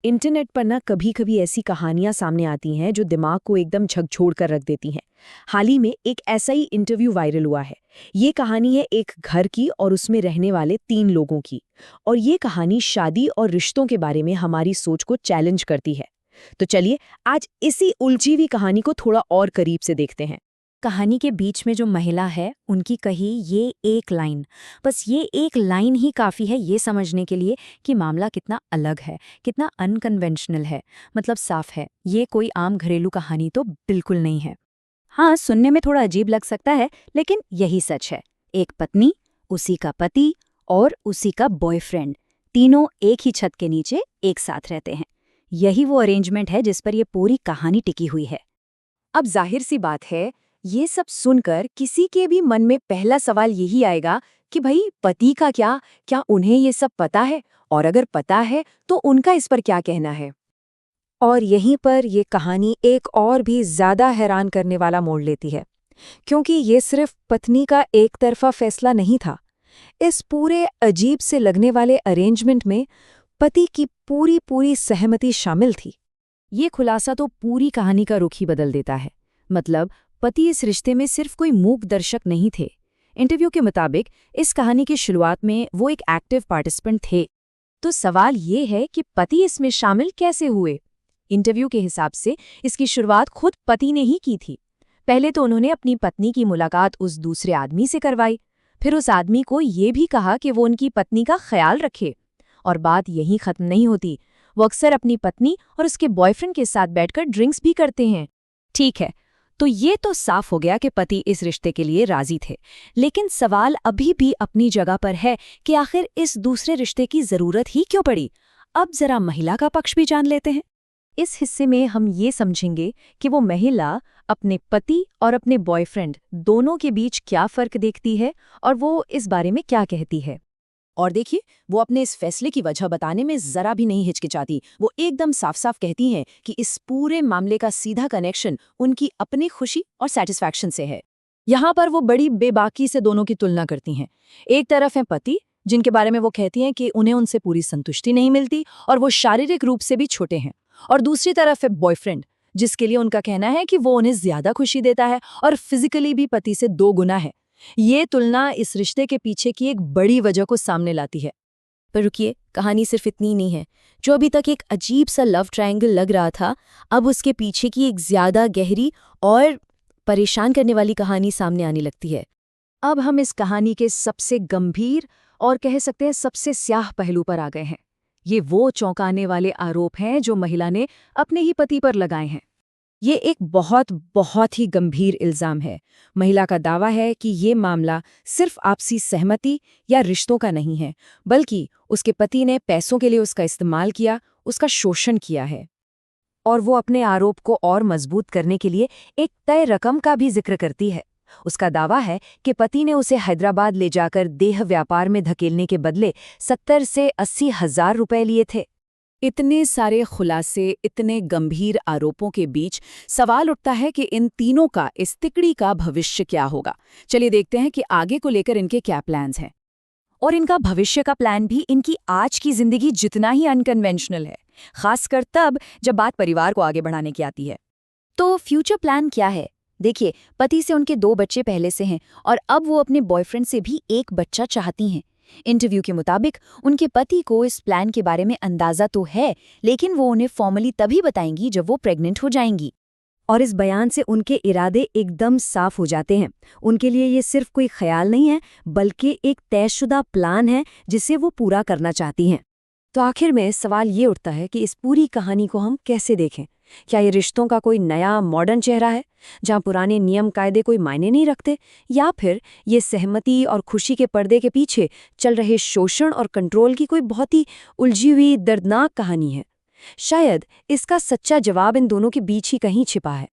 Internet पर ना कभी कभी ऐसी कहानियां सामने आती हैं जो दिमाग को एकदम झकझोर कर रख देती हैं। हाल ही में एक ऐसा ही इंटरव्यू वायरल हुआ है। ये कहानी है एक घर की और उसमें रहने वाले 3 लोगों की। और ये कहानी शादी और रिश्तों के बारे में हमारी सोच को चैलेंज करती है। तो चलिए आज इसी उलझी हुई कहानी को थोड़ा और करीब से देखते हैं। कहानी के बीच में जो महिला है उनकी कही ये एक लाइन, बस ये एक लाइन ही काफ़ी है ये समझने के लिए कि मामला कितना अलग है, कितना अनकन्वेंशनल है। मतलब साफ है, ये कोई आम घरेलू कहानी तो बिल्कुल नहीं है। हाँ, सुनने में थोड़ा अजीब लग सकता है, लेकिन यही सच है। एक पत्नी, उसी का पति और उसी का बॉयफ्रेंड, तीनों एक ही छत के नीचे एक साथ रहते हैं। यही वो अरेंजमेंट है जिस पर यह पूरी कहानी टिकी हुई है। अब जाहिर सी बात है, ये सब सुनकर किसी के भी मन में पहला सवाल यही आएगा कि भाई पति का क्या क्या उन्हें ये सब पता है, और अगर पता है तो उनका इस पर क्या कहना है। और यहीं पर ये कहानी एक और भी ज्यादा हैरान करने वाला मोड़ लेती है, क्योंकि ये सिर्फ पत्नी का एक तरफा फैसला नहीं था। इस पूरे अजीब से लगने वाले अरेंजमेंट में पति की पूरी पूरी सहमति शामिल थी। ये खुलासा तो पूरी कहानी का रुख ही बदल देता है। मतलब पति इस रिश्ते में सिर्फ कोई मूक दर्शक नहीं थे। इंटरव्यू के मुताबिक इस कहानी की शुरुआत में वो एक एक्टिव पार्टिसिपेंट थे। तो सवाल ये है कि पति इसमें शामिल कैसे हुए। इंटरव्यू के हिसाब से इसकी शुरुआत खुद पति ने ही की थी। पहले तो उन्होंने अपनी पत्नी की मुलाकात उस दूसरे आदमी से करवाई, फिर उस आदमी को ये भी कहा कि वो उनकी पत्नी का ख्याल रखे। और बात यहीं खत्म नहीं होती, वो अक्सर अपनी पत्नी और उसके बॉयफ्रेंड के साथ बैठकर ड्रिंक्स भी करते हैं। ठीक है, तो ये तो साफ हो गया कि पति इस रिश्ते के लिए राजी थे। लेकिन सवाल अभी भी अपनी जगह पर है कि आखिर इस दूसरे रिश्ते की जरूरत ही क्यों पड़ी। अब जरा महिला का पक्ष भी जान लेते हैं। इस हिस्से में हम ये समझेंगे कि वो महिला अपने पति और अपने बॉयफ्रेंड दोनों के बीच क्या फर्क देखती है और वो इस बारे में क्या कहती है। और देखिए, वो अपने इस फैसले की वजह बताने में जरा भी नहीं हिचकिचाती। वो एकदम साफ साफ कहती हैं कि इस पूरे मामले का सीधा कनेक्शन उनकी अपनी खुशी और सेटिस्फैक्शन से है। यहाँ पर वो बड़ी बेबाकी से दोनों की तुलना करती हैं। एक तरफ है पति, जिनके बारे में वो कहती हैं कि उन्हें उनसे पूरी संतुष्टि नहीं मिलती और वो शारीरिक रूप से भी छोटे हैं। और दूसरी तरफ है बॉयफ्रेंड, जिसके लिए उनका कहना है कि वो उन्हें ज्यादा खुशी देता है और फिजिकली भी पति से 2 गुना है। ये तुलना इस रिश्ते के पीछे की एक बड़ी वजह को सामने लाती है। पर रुकिए, कहानी सिर्फ इतनी नहीं है। जो अभी तक एक अजीब सा लव ट्रायंगल लग रहा था, अब उसके पीछे की एक ज्यादा गहरी और परेशान करने वाली कहानी सामने आने लगती है। अब हम इस कहानी के सबसे गंभीर और कह सकते हैं सबसे स्याह पहलू पर आ गए हैं। ये वो चौंकाने वाले आरोप हैं जो महिला ने अपने ही पति पर लगाए हैं। ये एक बहुत बहुत ही गंभीर इल्जाम है। महिला का दावा है कि ये मामला सिर्फ आपसी सहमति या रिश्तों का नहीं है, बल्कि उसके पति ने पैसों के लिए उसका इस्तेमाल किया, उसका शोषण किया है। और वो अपने आरोप को और मजबूत करने के लिए एक तय रकम का भी जिक्र करती है। उसका दावा है कि पति ने उसे हैदराबाद ले जाकर देह व्यापार में धकेलने के बदले 70 से 80 हजार रुपए लिए थे। इतने सारे खुलासे, इतने गंभीर आरोपों के बीच सवाल उठता है कि इन तीनों का, इस तिकड़ी का भविष्य क्या होगा। चलिए देखते हैं कि आगे को लेकर इनके क्या प्लान्स हैं। और इनका भविष्य का प्लान भी इनकी आज की जिंदगी जितना ही अनकन्वेंशनल है, खासकर तब जब बात परिवार को आगे बढ़ाने की आती है। तो फ्यूचर प्लान क्या है? देखिए, पति से उनके 2 बच्चे पहले से हैं और अब वो अपने बॉयफ्रेंड से भी एक बच्चा चाहती हैं। इंटरव्यू के मुताबिक उनके पति को इस प्लान के बारे में अंदाजा तो है, लेकिन वो उन्हें फॉर्मली तभी बताएंगी जब वो प्रेग्नेंट हो जाएंगी। और इस बयान से उनके इरादे एकदम साफ हो जाते हैं। उनके लिए ये सिर्फ कोई ख्याल नहीं है, बल्कि एक तयशुदा प्लान है जिसे वो पूरा करना चाहती हैं। तो आखिर में सवाल ये उठता है कि इस पूरी कहानी को हम कैसे देखें। क्या ये रिश्तों का कोई नया मॉडर्न चेहरा है, जहाँ पुराने नियम कायदे कोई मायने नहीं रखते, या फिर ये सहमति और खुशी के पर्दे के पीछे चल रहे शोषण और कंट्रोल की कोई बहुत ही उलझी हुई दर्दनाक कहानी है। शायद इसका सच्चा जवाब इन दोनों के बीच ही कहीं छिपा है।